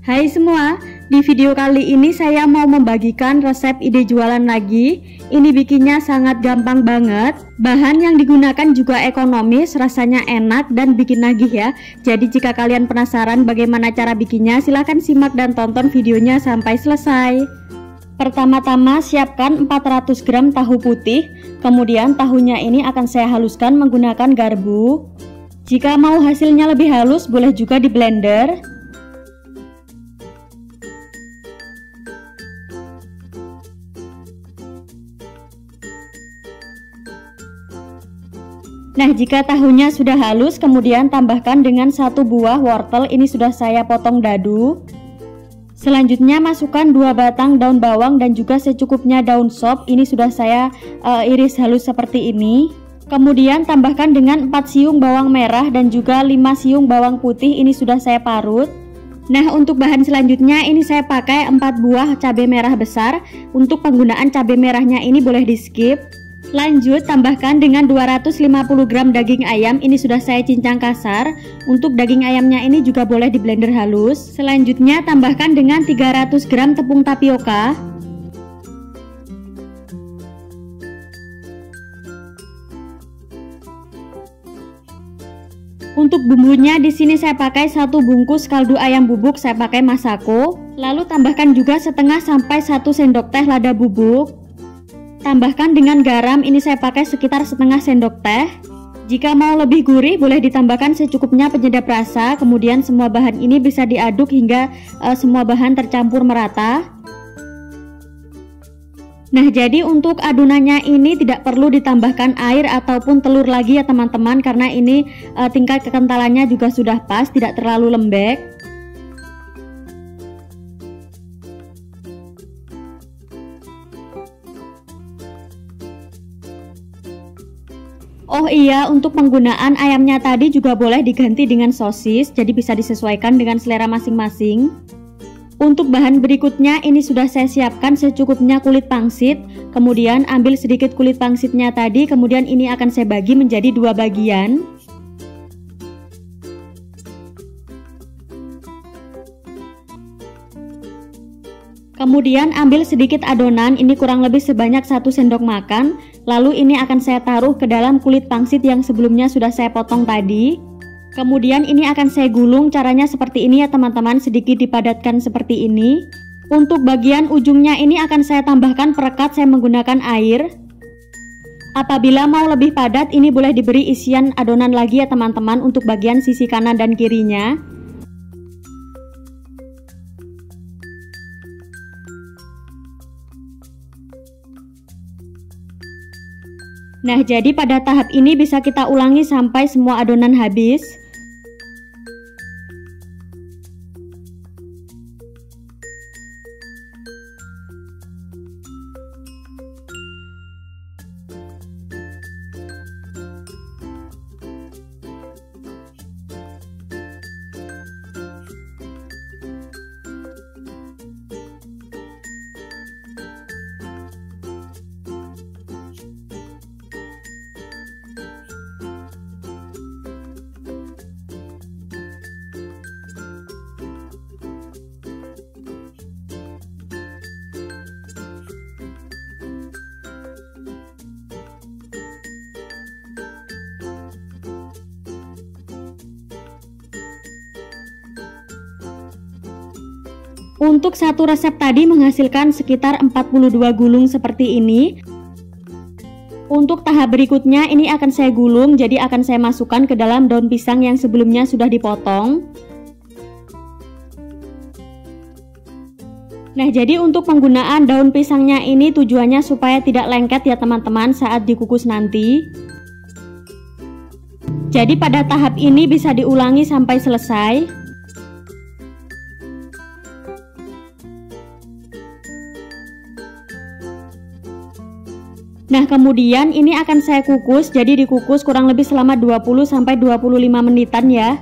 Hai semua, di video kali ini saya mau membagikan resep ide jualan lagi. Ini bikinnya sangat gampang banget. Bahan yang digunakan juga ekonomis, rasanya enak dan bikin nagih ya. Jadi jika kalian penasaran bagaimana cara bikinnya, silahkan simak dan tonton videonya sampai selesai. Pertama-tama siapkan 400 gram tahu putih. Kemudian tahunya ini akan saya haluskan menggunakan garpu. Jika mau hasilnya lebih halus, boleh juga di blender. Nah, jika tahunya sudah halus, kemudian tambahkan dengan 1 buah wortel. Ini sudah saya potong dadu. Selanjutnya masukkan 2 batang daun bawang dan juga secukupnya daun sop. Ini sudah saya iris halus seperti ini. Kemudian tambahkan dengan 4 siung bawang merah dan juga 5 siung bawang putih. Ini sudah saya parut. Nah, untuk bahan selanjutnya ini saya pakai 4 buah cabai merah besar. Untuk penggunaan cabai merahnya ini boleh di skip. Lanjut tambahkan dengan 250 gram daging ayam. Ini sudah saya cincang kasar. Untuk daging ayamnya ini juga boleh di blender halus. Selanjutnya tambahkan dengan 300 gram tepung tapioka. Untuk bumbunya di sini saya pakai 1 bungkus kaldu ayam bubuk, saya pakai Masako. Lalu tambahkan juga setengah sampai 1 sendok teh lada bubuk. Tambahkan dengan garam, ini saya pakai sekitar setengah sendok teh. Jika mau lebih gurih boleh ditambahkan secukupnya penyedap rasa. Kemudian semua bahan ini bisa diaduk hingga semua bahan tercampur merata. Nah, jadi untuk adonannya ini tidak perlu ditambahkan air ataupun telur lagi ya teman-teman, karena ini tingkat kekentalannya juga sudah pas, tidak terlalu lembek. Oh iya, untuk penggunaan ayamnya tadi juga boleh diganti dengan sosis, jadi bisa disesuaikan dengan selera masing-masing. Untuk bahan berikutnya ini sudah saya siapkan secukupnya kulit pangsit. Kemudian ambil sedikit kulit pangsitnya tadi, kemudian ini akan saya bagi menjadi 2 bagian. Kemudian ambil sedikit adonan, ini kurang lebih sebanyak 1 sendok makan. Lalu ini akan saya taruh ke dalam kulit pangsit yang sebelumnya sudah saya potong tadi. Kemudian ini akan saya gulung, caranya seperti ini ya teman-teman, sedikit dipadatkan seperti ini. Untuk bagian ujungnya ini akan saya tambahkan perekat, saya menggunakan air. Apabila mau lebih padat, ini boleh diberi isian adonan lagi ya teman-teman untuk bagian sisi kanan dan kirinya. Nah, jadi pada tahap ini bisa kita ulangi sampai semua adonan habis. Untuk satu resep tadi menghasilkan sekitar 42 gulung seperti ini. Untuk tahap berikutnya ini akan saya gulung, jadi akan saya masukkan ke dalam daun pisang yang sebelumnya sudah dipotong. Nah, jadi untuk penggunaan daun pisangnya ini tujuannya supaya tidak lengket ya teman-teman saat dikukus nanti. Jadi pada tahap ini bisa diulangi sampai selesai. Nah, kemudian ini akan saya kukus, jadi dikukus kurang lebih selama 20-25 menitan ya.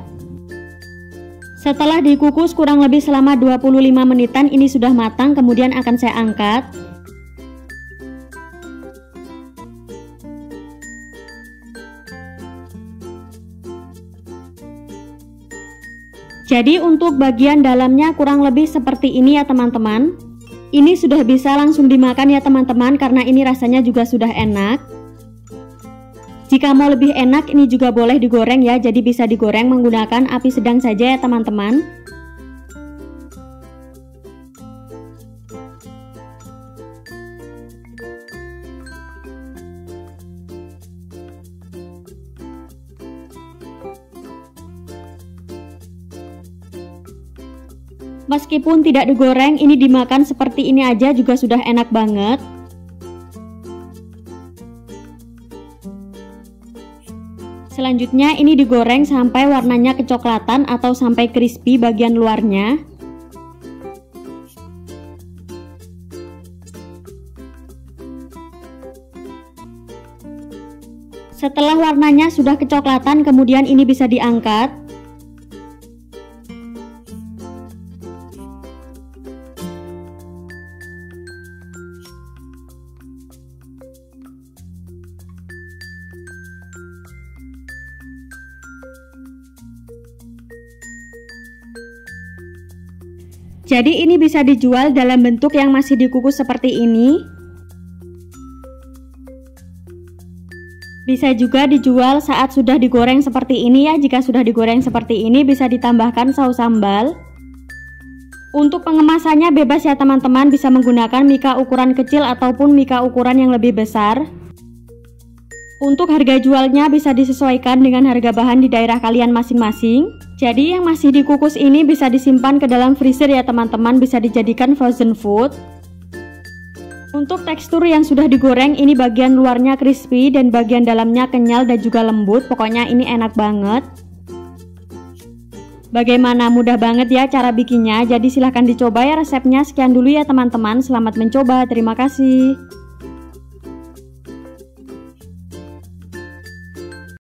Setelah dikukus kurang lebih selama 25 menitan, ini sudah matang, kemudian akan saya angkat. Jadi untuk bagian dalamnya kurang lebih seperti ini ya teman-teman. Ini sudah bisa langsung dimakan ya teman-teman, karena ini rasanya juga sudah enak. Jika mau lebih enak, ini juga boleh digoreng ya, jadi bisa digoreng menggunakan api sedang saja ya teman-teman. Meskipun tidak digoreng, ini dimakan seperti ini aja juga sudah enak banget. Selanjutnya ini digoreng sampai warnanya kecoklatan atau sampai crispy bagian luarnya. Setelah warnanya sudah kecoklatan, kemudian ini bisa diangkat. Jadi ini bisa dijual dalam bentuk yang masih dikukus seperti ini. Bisa juga dijual saat sudah digoreng seperti ini ya. Jika sudah digoreng seperti ini bisa ditambahkan saus sambal. Untuk pengemasannya bebas ya teman-teman, bisa menggunakan mika ukuran kecil ataupun mika ukuran yang lebih besar. Untuk harga jualnya bisa disesuaikan dengan harga bahan di daerah kalian masing-masing. Jadi yang masih dikukus ini bisa disimpan ke dalam freezer ya teman-teman, bisa dijadikan frozen food. Untuk tekstur yang sudah digoreng, ini bagian luarnya crispy dan bagian dalamnya kenyal dan juga lembut. Pokoknya ini enak banget. Bagaimana, mudah banget ya cara bikinnya. Jadi silahkan dicoba ya resepnya. Sekian dulu ya teman-teman, selamat mencoba, terima kasih.